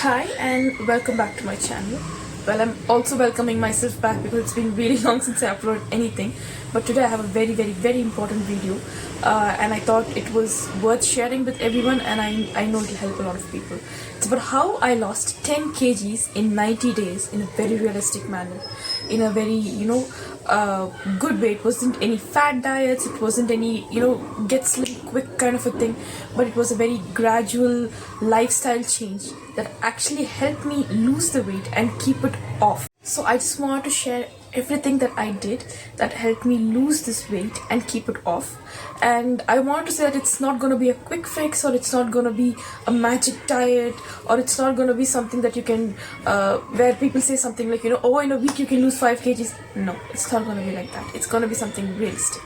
Hi and welcome back to my channel. Well, I'm also welcoming myself back because it's been really long since I uploaded anything. But today I have a very important video and I thought it was worth sharing with everyone, and I know it'll help a lot of people. It's about how I lost 10 kgs in 90 days in a very realistic manner, in a very, good way. It wasn't any fad diets, it wasn't any, get slim quick kind of a thing, but it was a very gradual lifestyle change that actually helped me lose the weight and keep it off. So I just wanted to share everything that I did that helped me lose this weight and keep it off. And I want to say that it's not going to be a quick fix, or it's not going to be a magic diet, or it's not going to be something that you can where people say something like, oh, in a week you can lose 5 kgs. No, it's not going to be like that. It's going to be something realistic.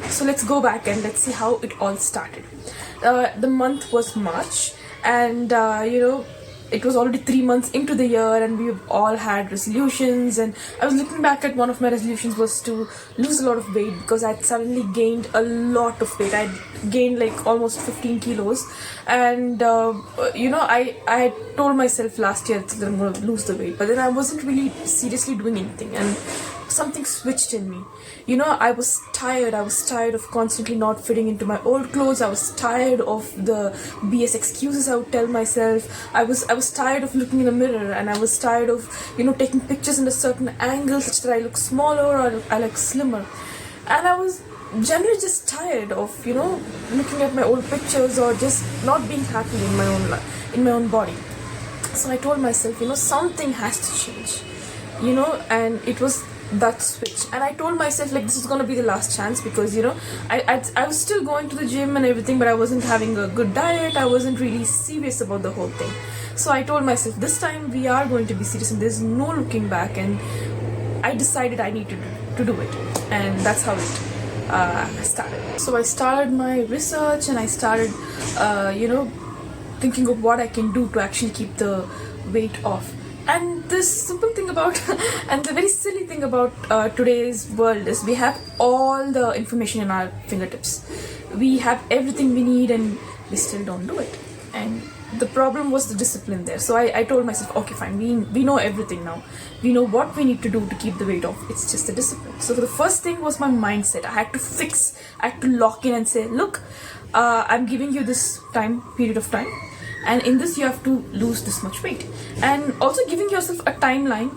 So let's go back and let's see how it all started. The month was March, and it was already 3 months into the year, and we've all had resolutions. And I was looking back at one of my resolutions was to lose a lot of weight, because I'd suddenly gained a lot of weight. I'd gained like almost 15 kilos, and I had told myself last year that I'm going to lose the weight, but then I wasn't really seriously doing anything, and something switched in me. I was tired of constantly not fitting into my old clothes. I was tired of the BS excuses I would tell myself. I was tired of looking in the mirror, and I was tired of taking pictures in a certain angle such that I look smaller or I look slimmer. And I was generally just tired of looking at my old pictures, or just not being happy in my own life, in my own body. So I told myself, something has to change, and it was that switch. And I told myself, like, this is going to be the last chance, because I was still going to the gym and everything, but I wasn't having a good diet. I wasn't really serious about the whole thing. So I told myself, this time we are going to be serious, and there's no looking back. And I decided I need to do it, and that's how it started. So I started my research, and I started thinking of what I can do to actually keep the weight off. And this simple thing about and the very silly thing about today's world is we have all the information in our fingertips. We have everything we need, and we still don't do it. And the problem was the discipline there. So I told myself, okay, fine, we know everything now. We know what we need to do to keep the weight off. It's just the discipline. So the first thing was my mindset. I had to lock in and say, look, I'm giving you this period of time, and in this you have to lose this much weight. And also giving yourself a timeline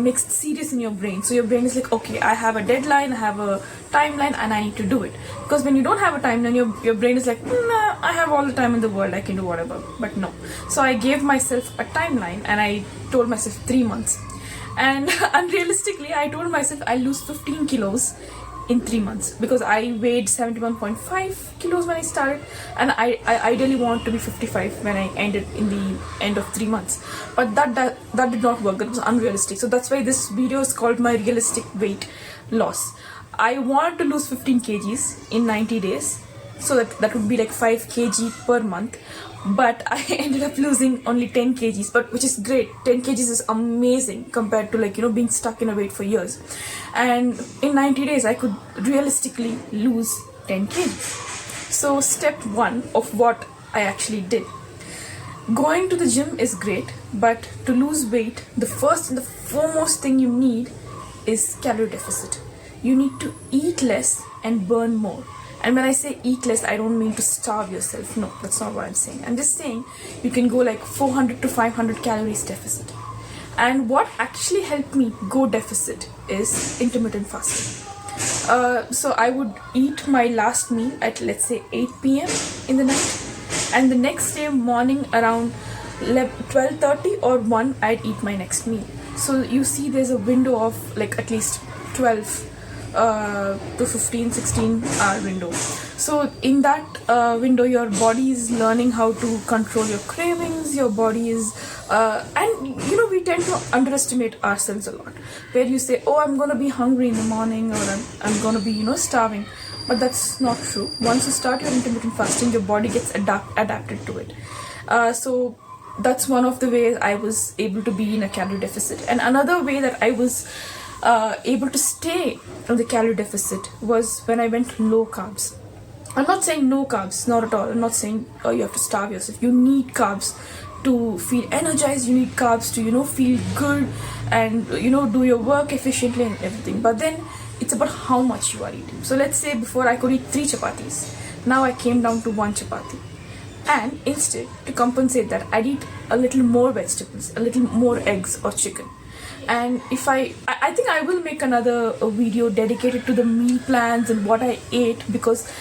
makes it serious in your brain. So your brain is like, okay, I have a deadline, I have a timeline, and I need to do it. Because when you don't have a timeline, your brain is like, nah, I have all the time in the world, I can do whatever. But no. So I gave myself a timeline, and I told myself 3 months. And unrealistically, I told myself I'll lose 15 kilos in 3 months, because I weighed 71.5 kilos when I started, and I ideally want to be 55 when I ended in the end of 3 months. But that did not work. That was unrealistic. So that's why this video is called my realistic weight loss. I wanted to lose 15 kgs in 90 days, so that would be like 5 kg per month. But I ended up losing only 10 kgs, but which is great. 10 kgs is amazing compared to being stuck in a weight for years. And in 90 days, I could realistically lose 10 kgs. So step 1 of what I actually did. Going to the gym is great, but to lose weight, the first and the foremost thing you need is calorie deficit. You need to eat less and burn more. And when I say eat less, I don't mean to starve yourself. No, that's not what I'm saying. I'm just saying you can go like 400 to 500 calories deficit. And what actually helped me go deficit is intermittent fasting. So I would eat my last meal at, let's say, 8 p.m. in the night. And the next day morning around 12:30 or 1, I'd eat my next meal. So you see there's a window of like at least 12 to 15, 16 hour window. So in that window, your body is learning how to control your cravings. Your body is and we tend to underestimate ourselves a lot, where you say, oh, I'm gonna be hungry in the morning, or I'm gonna be starving. But that's not true. Once you start your intermittent fasting, your body gets adapted to it. So that's one of the ways I was able to be in a calorie deficit. And another way that I was able to stay on the calorie deficit was when I went low carbs. I'm not saying no carbs, not at all. I'm not saying you have to starve yourself. You need carbs to feel energized. You need carbs to, feel good and, do your work efficiently and everything. But then it's about how much you are eating. So let's say before I could eat 3 chapatis. Now I came down to 1 chapati. And instead, to compensate that, I'd eat a little more vegetables, a little more eggs or chicken. And if I think I will make another video dedicated to the meal plans and what I ate, because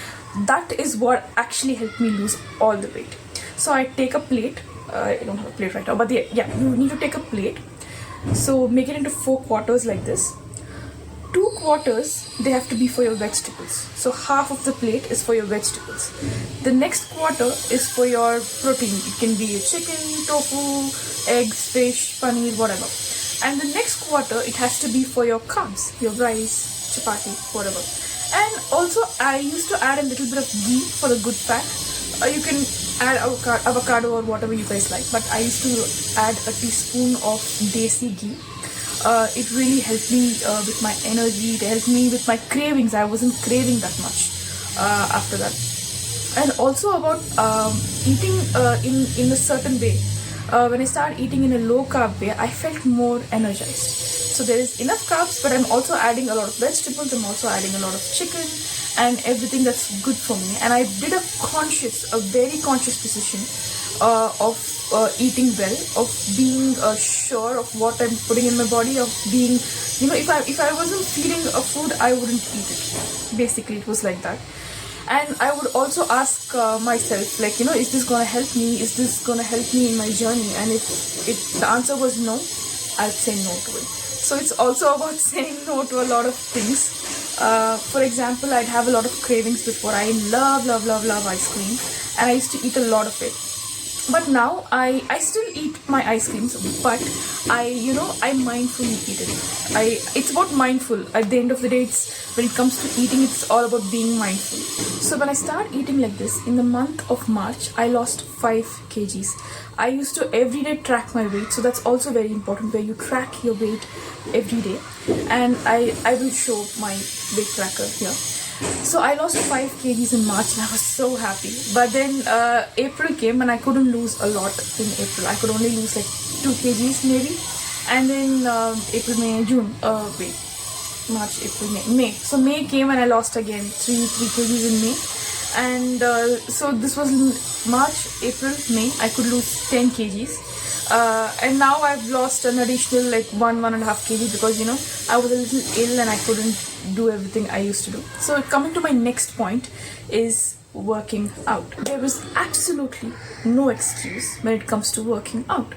that is what actually helped me lose all the weight. So I take a plate. I don't have a plate right now, but you need to take a plate. So make it into 4 quarters like this. 2 quarters, they have to be for your vegetables. So half of the plate is for your vegetables. The next quarter is for your protein. It can be chicken, tofu, eggs, fish, paneer, whatever. And the next quarter, it has to be for your carbs, your rice, chapati, whatever. And also, I used to add a little bit of ghee for the good fat. You can add avocado or whatever you guys like, but I used to add a teaspoon of desi ghee. It really helped me with my energy. It helped me with my cravings. I wasn't craving that much after that. And also about eating in a certain way. When I started eating in a low carb way, I felt more energized. So there is enough carbs, but I'm also adding a lot of vegetables. I'm also adding a lot of chicken and everything that's good for me. And I did a very conscious decision of eating well, of being sure of what I'm putting in my body, of being, if I wasn't feeling a food, I wouldn't eat it. Basically, it was like that. And I would also ask myself, is this going to help me? Is this going to help me in my journey? And if the answer was no, I'd say no to it. So it's also about saying no to a lot of things. For example, I'd have a lot of cravings before. I love ice cream, and I used to eat a lot of it. But now I still eat my ice creams, but I mindfully eat it. It's about mindful. At the end of the day, when it comes to eating, it's all about being mindful. So when I started eating like this, in the month of March, I lost 5 kgs. I used to every day track my weight, so that's also very important, where you track your weight every day. And I will show my weight tracker here. So I lost 5 kgs in March and I was so happy. But then April came and I couldn't lose a lot in April. I could only lose like 2 kgs maybe. And then April, May, June, March, April, May. So May came and I lost again 3 kgs in May. And so this was March, April, May. I could lose 10 kgs. And now I've lost an additional like 1.5 kg because I was a little ill and I couldn't do everything I used to do. So coming to my next point is working out. There is absolutely no excuse when it comes to working out.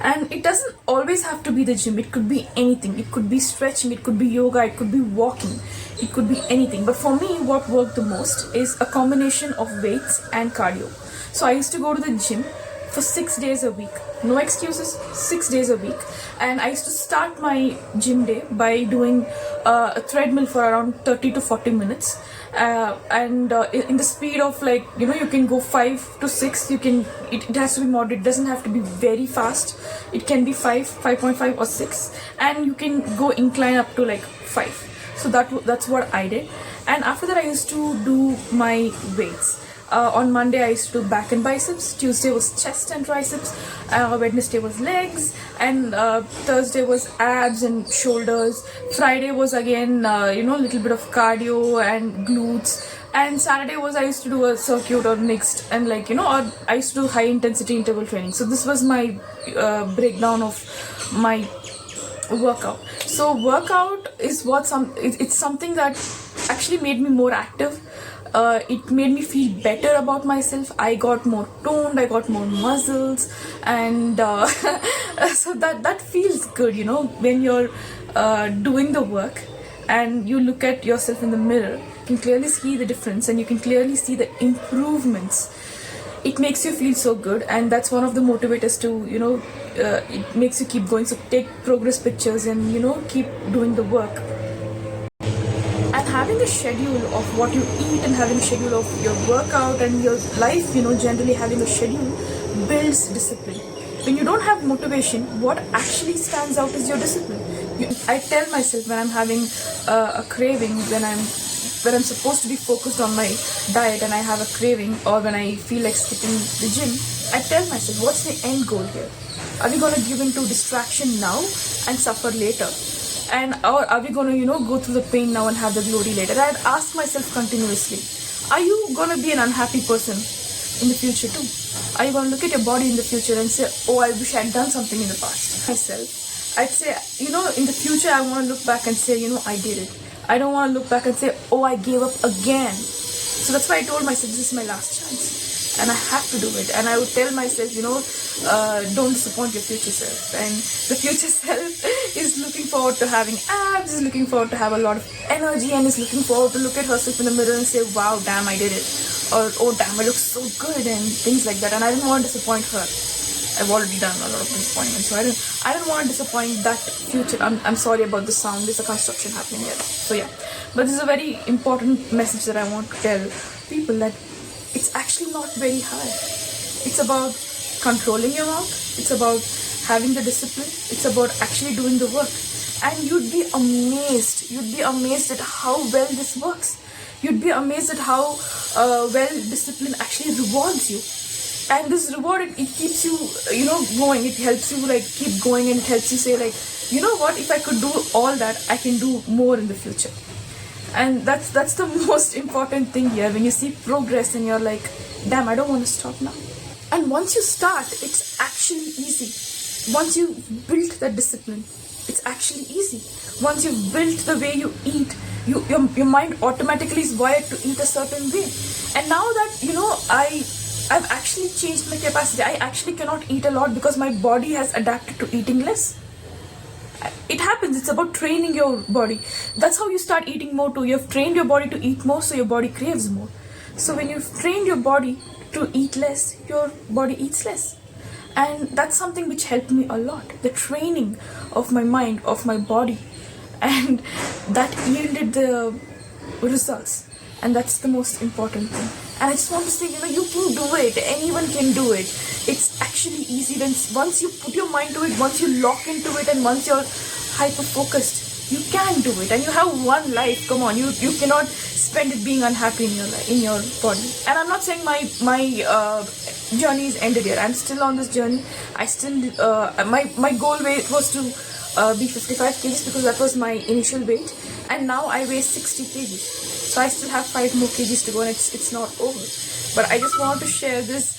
And it doesn't always have to be the gym. It could be anything. It could be stretching, it could be yoga, it could be walking, it could be anything. But for me, what worked the most is a combination of weights and cardio. So I used to go to the gym for 6 days a week. No excuses, 6 days a week. And I used to start my gym day by doing a treadmill for around 30 to 40 minutes. In the speed of you can go 5 to 6. It has to be moderate. It doesn't have to be very fast. It can be 5.5 or 6. And you can go incline up to 5. So that's what I did. And after that I used to do my weights. On Monday I used to do back and biceps, Tuesday was chest and triceps, Wednesday was legs, and Thursday was abs and shoulders. Friday was again a little bit of cardio and glutes, and Saturday was I used to do a circuit or mixed, and or I used to do high intensity interval training. So this was my breakdown of my workout. So workout is it's something that actually made me more active. It made me feel better about myself. I got more toned, I got more muscles, and so that feels good, when you're doing the work and you look at yourself in the mirror. You can clearly see the difference and you can clearly see the improvements. It makes you feel so good, and that's one of the motivators to, it makes you keep going. So take progress pictures and, keep doing the work. And having a schedule of what you eat and having a schedule of your workout and your life, generally having a schedule builds discipline. When you don't have motivation, what actually stands out is your discipline. I tell myself when I'm having a craving, when I'm when I'm supposed to be focused on my diet and I have a craving, or when I feel like skipping the gym, I tell myself, what's the end goal here? Are we going to give into distraction now and suffer later? And or are we going to, go through the pain now and have the glory later? I'd ask myself continuously, are you going to be an unhappy person in the future too? Are you going to look at your body in the future and say, oh, I wish I'd done something in the past? Myself, I'd say, in the future, I want to look back and say, I did it. I don't want to look back and say, oh, I gave up again. So that's why I told myself, this is my last chance. And I have to do it. And I would tell myself, don't disappoint your future self. And the future self is looking forward to having abs, is looking forward to have a lot of energy, and is looking forward to look at herself in the mirror and say, wow, damn, I did it. Or, oh, damn, I look so good, and things like that. And I didn't want to disappoint her. I've already done a lot of disappointment, so I don't want to disappoint that future. I'm sorry about the sound. There's a construction happening here. So yeah, but this is a very important message that I want to tell people, that it's actually not very hard. It's about controlling your mouth. It's about having the discipline. It's about actually doing the work. And you'd be amazed. You'd be amazed at how well this works. You'd be amazed at how well discipline actually rewards you. And this reward, it keeps you, going. It helps you keep going, and it helps you say you know what, if I could do all that, I can do more in the future. And that's the most important thing here. When you see progress and you're like, damn, I don't want to stop now. And once you start, it's actually easy. Once you've built that discipline, it's actually easy. Once you've built the way you eat, your mind automatically is wired to eat a certain way. And now that, I've actually changed my capacity. I actually cannot eat a lot because my body has adapted to eating less. It happens. It's about training your body. That's how you start eating more too. You've trained your body to eat more, so your body craves more. So when you've trained your body to eat less, your body eats less. And that's something which helped me a lot. The training of my mind, of my body. And that yielded the results. And that's the most important thing. And I just want to say, you can do it. Anyone can do it. It's actually easy. Then once you put your mind to it, once you lock into it, and once you're hyper-focused, you can do it. And you have one life. Come on, you cannot spend it being unhappy in your body. And I'm not saying my journey is ended here. I'm still on this journey. I still my goal weight was to be 55 kgs because that was my initial weight, and now I weigh 60 kgs. So I still have 5 more kgs to go, and it's not over. But I just want to share this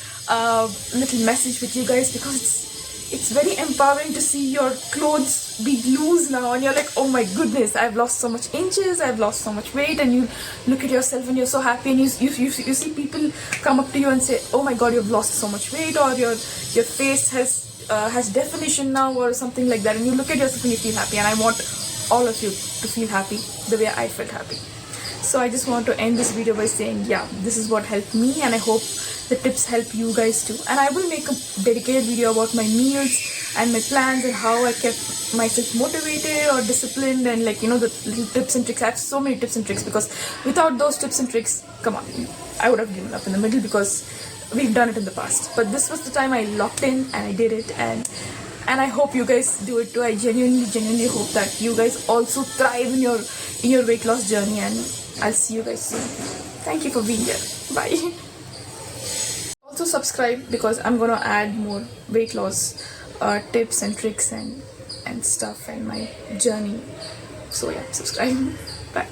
little message with you guys, because it's very empowering to see your clothes be loose now, and you're like, oh my goodness, I've lost so much inches, I've lost so much weight, and you look at yourself and you're so happy, and you see people come up to you and say, oh my god, you've lost so much weight, or your face has definition now, or something like that, and you look at yourself and you feel happy. And I want all of you to feel happy the way I felt happy. So I just want to end this video by saying, yeah, this is what helped me, and I hope the tips help you guys too. And I will make a dedicated video about my meals and my plans and how I kept myself motivated or disciplined, and the little tips and tricks. I have so many tips and tricks, because without those tips and tricks, come on, I would have given up in the middle, because we've done it in the past. But this was the time I locked in and I did it, and I hope you guys do it too. I genuinely hope that you guys also thrive in your weight loss journey, and I'll see you guys soon. Thank you for being here. Bye. Also subscribe, because I'm gonna add more weight loss tips and tricks and stuff, and my journey. So yeah, subscribe. Bye.